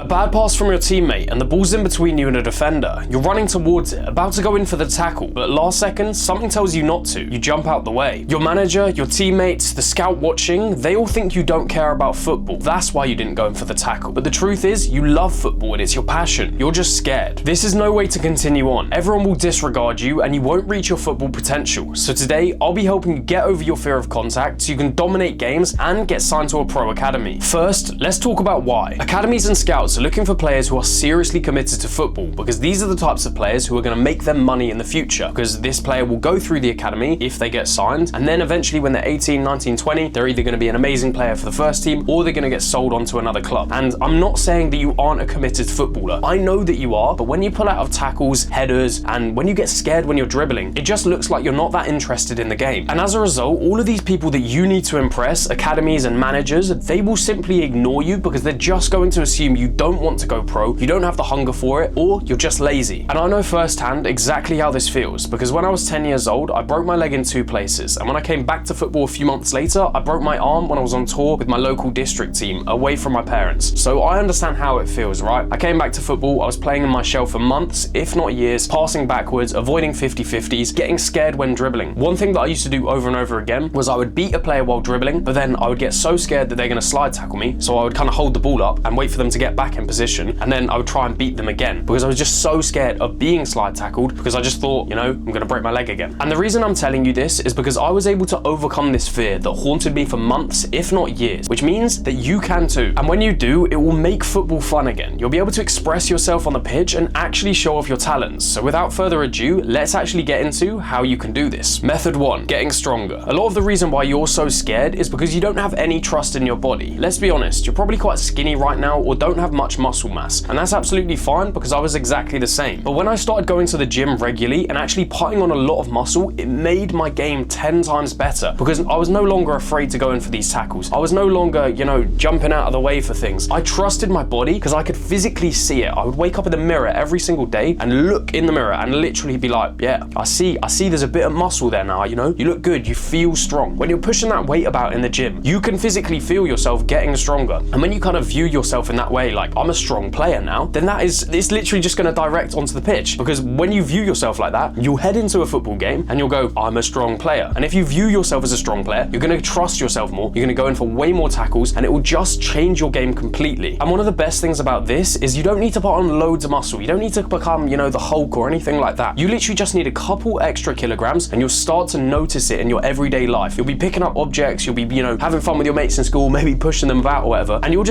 bad pass from your teammate and the ball's in between you and a defender. You're running towards it, about to go in for the tackle, but last second, something tells you not to. You jump out the way. Your manager, your teammates, the scout watching, they all think you don't care about football. That's why you didn't go in for the tackle. But the truth is, you love football and it's your passion. You're just scared. This is no way to continue on. Everyone will disregard you and you won't reach your football potential. So today, I'll be helping you get over your fear of contact so you can dominate games and get signed to a pro academy. First, let's talk about why. Academies and scouts are looking for players who are seriously committed to football because these are the types of players who are going to make them money in the future, because this player will go through the academy if they get signed, and then eventually when they're 18, 19, 20, they're either going to be an amazing player for the first team or they're going to get sold on to another club. And I'm not saying that you aren't a committed footballer. I know that you are, but when you pull out of tackles, headers, and when you get scared when you're dribbling, it just looks like you're not that interested in the game. And as a result, all of these people that you need to impress, academies and managers, they will simply ignore you because they're just going to assume you don't want to go pro, you don't have the hunger for it, or you're just lazy. And I know firsthand exactly how this feels, because when I was 10 years old, I broke my leg in 2 places. And when I came back to football a few months later, I broke my arm when I was on tour with my local district team, away from my parents. So I understand how it feels, right? I came back to football, I was playing in my shell for months, if not years, passing backwards, avoiding 50-50s, getting scared when dribbling. One thing that I used to do over and over again was I would beat a player while dribbling, but then I would get so scared that they're going to slide tackle me, so I would kind of hold the ball up and wait for them to get back in position, and then I would try and beat them again because I was just so scared of being slide tackled because I just thought, you know, I'm going to break my leg again. And the reason I'm telling you this is because I was able to overcome this fear that haunted me for months, if not years, which means that you can too. And when you do, it will make football fun again. You'll be able to express yourself on the pitch and actually show off your talents. So without further ado, let's actually get into how you can do this. Method 1, getting stronger. A lot of the reason why you're so scared is because you don't have any trust in your body. Let's be honest, you're probably quite skinny right now or don't have much muscle mass, and that's absolutely fine because I was exactly the same. But when I started going to the gym regularly and actually putting on a lot of muscle, it made my game 10 times better because I was no longer afraid to go in for these tackles. I was no longer, you know, jumping out of the way for things. I trusted my body because I could physically see it. I would wake up in the mirror every single day and look in the mirror and literally be like, yeah, I see there's a bit of muscle there now, you know? You look good, you feel strong. When you're pushing that weight about in the gym, you can physically feel yourself getting stronger. And when you kind of view yourself in that way, like, I'm a strong player now, then it's literally just going to direct onto the pitch. Because when you view yourself like that, you'll head into a football game and you'll go, I'm a strong player. And if you view yourself as a strong player, you're going to trust yourself more, you're going to go in for way more tackles, and it will just change your game completely. And one of the best things about this is you don't need to put on loads of muscle. You don't need to become, you know, the Hulk or anything like that. You literally just need a couple extra kilograms and you'll start to notice it in your everyday life. You'll be picking up objects, you'll be, you know, having fun with your mates in school, maybe pushing them about or whatever, and you'll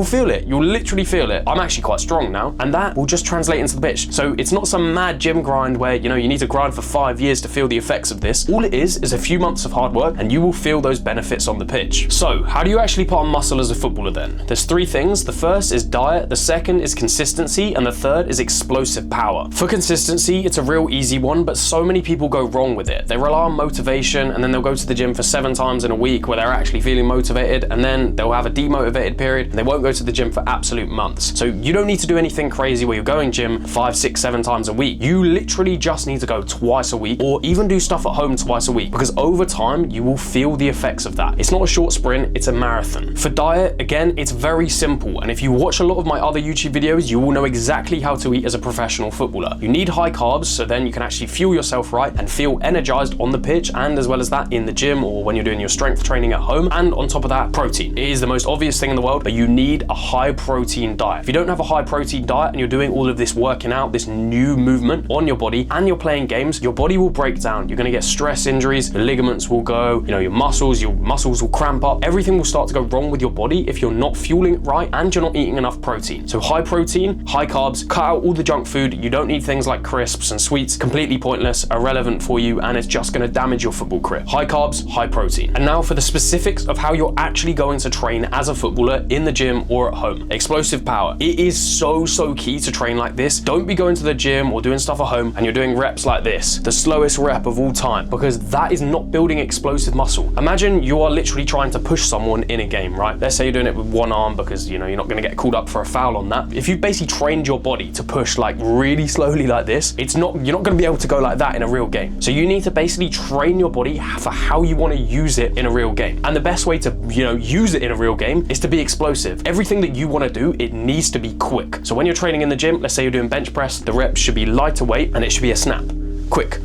feel it. You'll literally feel it. I'm actually quite strong now, and that will just translate into the pitch. So it's not some mad gym grind where, you know, you need to grind for 5 years to feel the effects of this. All it is a few months of hard work and you will feel those benefits on the pitch. So how do you actually put on muscle as a footballer then? There's 3 things. The first is diet, the second is consistency, and the third is explosive power. For consistency, it's a real easy one, but so many people go wrong with it. They rely on motivation and then they'll go to the gym for 7 times in a week where they're actually feeling motivated, and then they'll have a demotivated period and they won't go to the gym for absolute months. So you don't need to do anything crazy where you're going gym 5, 6, 7 times a week. You literally just need to go twice a week, or even do stuff at home twice a week, because over time you will feel the effects of that. It's not a short sprint, it's a marathon. For diet, again, it's very simple, and if you watch a lot of my other YouTube videos, you will know exactly how to eat as a professional footballer. You need high carbs, so then you can actually fuel yourself right and feel energized on the pitch, and as well as that in the gym or when you're doing your strength training at home. And on top of that, protein. It is the most obvious thing in the world, but you need a high protein diet. If you don't have a high protein diet and you're doing all of this working out, this new movement on your body, and you're playing games, your body will break down. You're going to get stress injuries, the ligaments will go, you know, your muscles will cramp up. Everything will start to go wrong with your body if you're not fueling it right and you're not eating enough protein. So high protein, high carbs, cut out all the junk food. You don't need things like crisps and sweets, completely pointless, irrelevant for you, and it's just going to damage your football career. High carbs, high protein. And now for the specifics of how you're actually going to train as a footballer in the gym or at home. Explosive power. It is so key to train like this. Don't be going to the gym or doing stuff at home and you're doing reps like this, the slowest rep of all time, because that is not building explosive muscle. Imagine you are literally trying to push someone in a game, right? Let's say you're doing it with one arm because, you know, you're not going to get called up for a foul on that. If you've basically trained your body to push like really slowly like this, you're not going to be able to go like that in a real game. So you need to basically train your body for how you want to use it in a real game. And the best way to, you know, use it in a real game is to be explosive. Everything that you want to do, it needs to be quick. So when you're training in the gym, let's say you're doing bench press, the reps should be lighter weight and it should be a snap. Quick.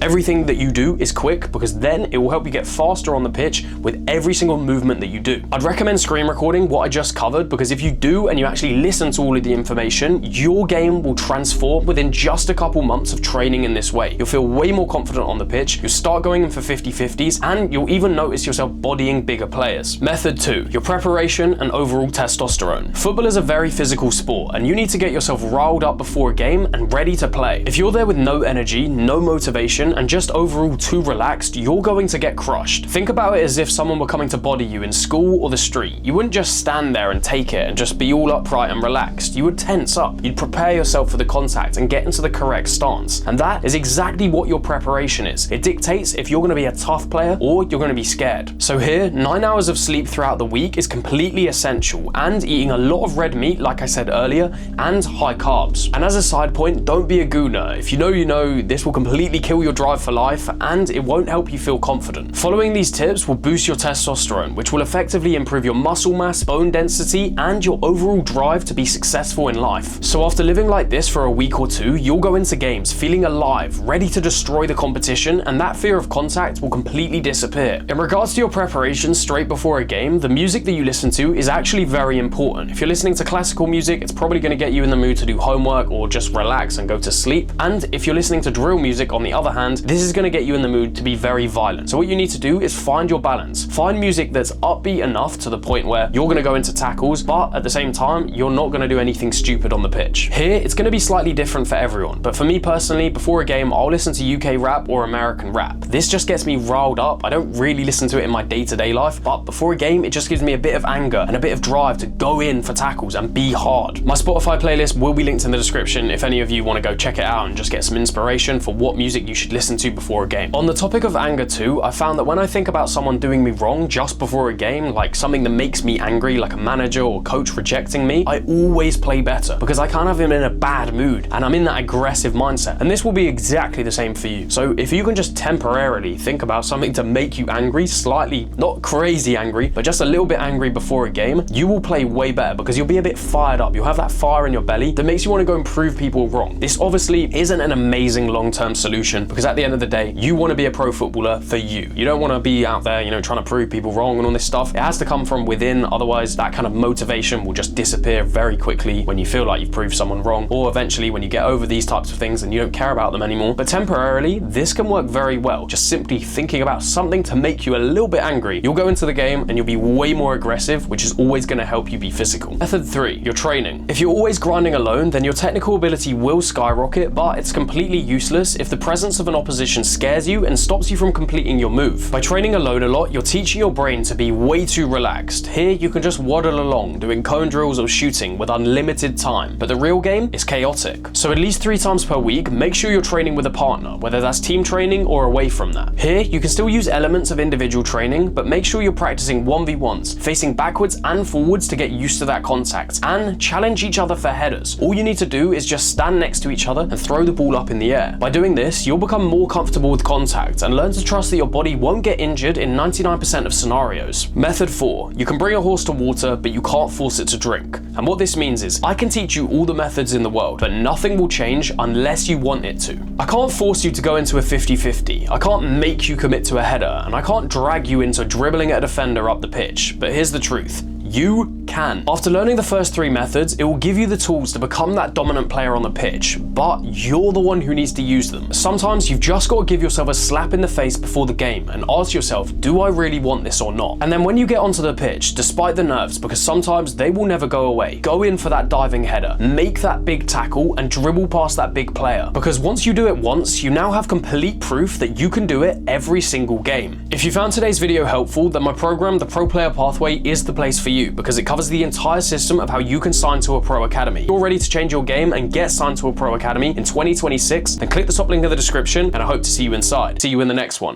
Everything that you do is quick because then it will help you get faster on the pitch with every single movement that you do. I'd recommend screen recording what I just covered because if you do and you actually listen to all of the information, your game will transform within just a couple months of training in this way. You'll feel way more confident on the pitch, you'll start going in for 50-50s, and you'll even notice yourself bodying bigger players. Method 2, your preparation and overall testosterone. Football is a very physical sport and you need to get yourself riled up before a game and ready to play. If you're there with no energy, no motivation, and just overall too relaxed, you're going to get crushed. Think about it as if someone were coming to body you in school or the street. You wouldn't just stand there and take it and just be all upright and relaxed. You would tense up. You'd prepare yourself for the contact and get into the correct stance. And that is exactly what your preparation is. It dictates if you're going to be a tough player or you're going to be scared. So here, 9 hours of sleep throughout the week is completely essential, and eating a lot of red meat, like I said earlier, and high carbs. And as a side point, don't be a gooner. If you know, you know, this will completely kill your drive for life and it won't help you feel confident. Following these tips will boost your testosterone, which will effectively improve your muscle mass, bone density, and your overall drive to be successful in life. So after living like this for a week or two, you'll go into games feeling alive, ready to destroy the competition, and that fear of contact will completely disappear. In regards to your preparation straight before a game, the music that you listen to is actually very important. If you're listening to classical music, it's probably going to get you in the mood to do homework or just relax and go to sleep. And if you're listening to drill music, on the other hand, this is going to get you in the mood to be very violent. So what you need to do is find your balance. Find music that's upbeat enough to the point where you're going to go into tackles, but at the same time, you're not going to do anything stupid on the pitch. Here, it's going to be slightly different for everyone, but for me personally, before a game, I'll listen to UK rap or American rap. This just gets me riled up. I don't really listen to it in my day-to-day life, but before a game, it just gives me a bit of anger and a bit of drive to go in for tackles and be hard. My Spotify playlist will be linked in the description if any of you want to go check it out and just get some inspiration for what music you should listen to before a game. On the topic of anger too, I found that when I think about someone doing me wrong just before a game, like something that makes me angry, like a manager or coach rejecting me, I always play better because I can't have him in a bad mood and I'm in that aggressive mindset. And this will be exactly the same for you. So if you can just temporarily think about something to make you angry, slightly, not crazy angry, but just a little bit angry before a game, you will play way better because you'll be a bit fired up. You'll have that fire in your belly that makes you want to go and prove people wrong. This obviously isn't an amazing long-term solution because at the end of the day, you want to be a pro footballer for you. You don't want to be out there, trying to prove people wrong and all this stuff. It has to come from within, otherwise that kind of motivation will just disappear very quickly when you feel like you've proved someone wrong, or eventually when you get over these types of things and you don't care about them anymore. But temporarily, this can work very well. Just simply thinking about something to make you a little bit angry. You'll go into the game and you'll be way more aggressive, which is always going to help you be physical. Method 3, your training. If you're always grinding alone, then your technical ability will skyrocket, but it's completely useless if the presence of an opposition scares you and stops you from completing your move. By training alone a lot, you're teaching your brain to be way too relaxed. Here, you can just waddle along, doing cone drills or shooting with unlimited time, but the real game is chaotic. So at least 3 times per week, make sure you're training with a partner, whether that's team training or away from that. Here, you can still use elements of individual training, but make sure you're practicing 1v1s, facing backwards and forwards to get used to that contact, and challenge each other for headers. All you need to do is just stand next to each other and throw the ball up in the air. By doing this, you'll become more comfortable with contact and learn to trust that your body won't get injured in 99% of scenarios. Method 4, you can bring a horse to water, but you can't force it to drink. And what this means is, I can teach you all the methods in the world, but nothing will change unless you want it to. I can't force you to go into a 50-50, I can't make you commit to a header, and I can't drag you into dribbling at a defender up the pitch, but here's the truth. You can. After learning the first 3 methods, it will give you the tools to become that dominant player on the pitch, but you're the one who needs to use them. Sometimes you've just got to give yourself a slap in the face before the game and ask yourself, do I really want this or not? And then when you get onto the pitch, despite the nerves, because sometimes they will never go away, go in for that diving header, make that big tackle and dribble past that big player. Because once you do it once, you now have complete proof that you can do it every single game. If you found today's video helpful, then my program, The Pro Player Pathway, is the place for you because it covers the entire system of how you can sign to a pro academy. If you're ready to change your game and get signed to a pro academy in 2026, then click the top link in the description and I hope to see you inside. See you in the next one.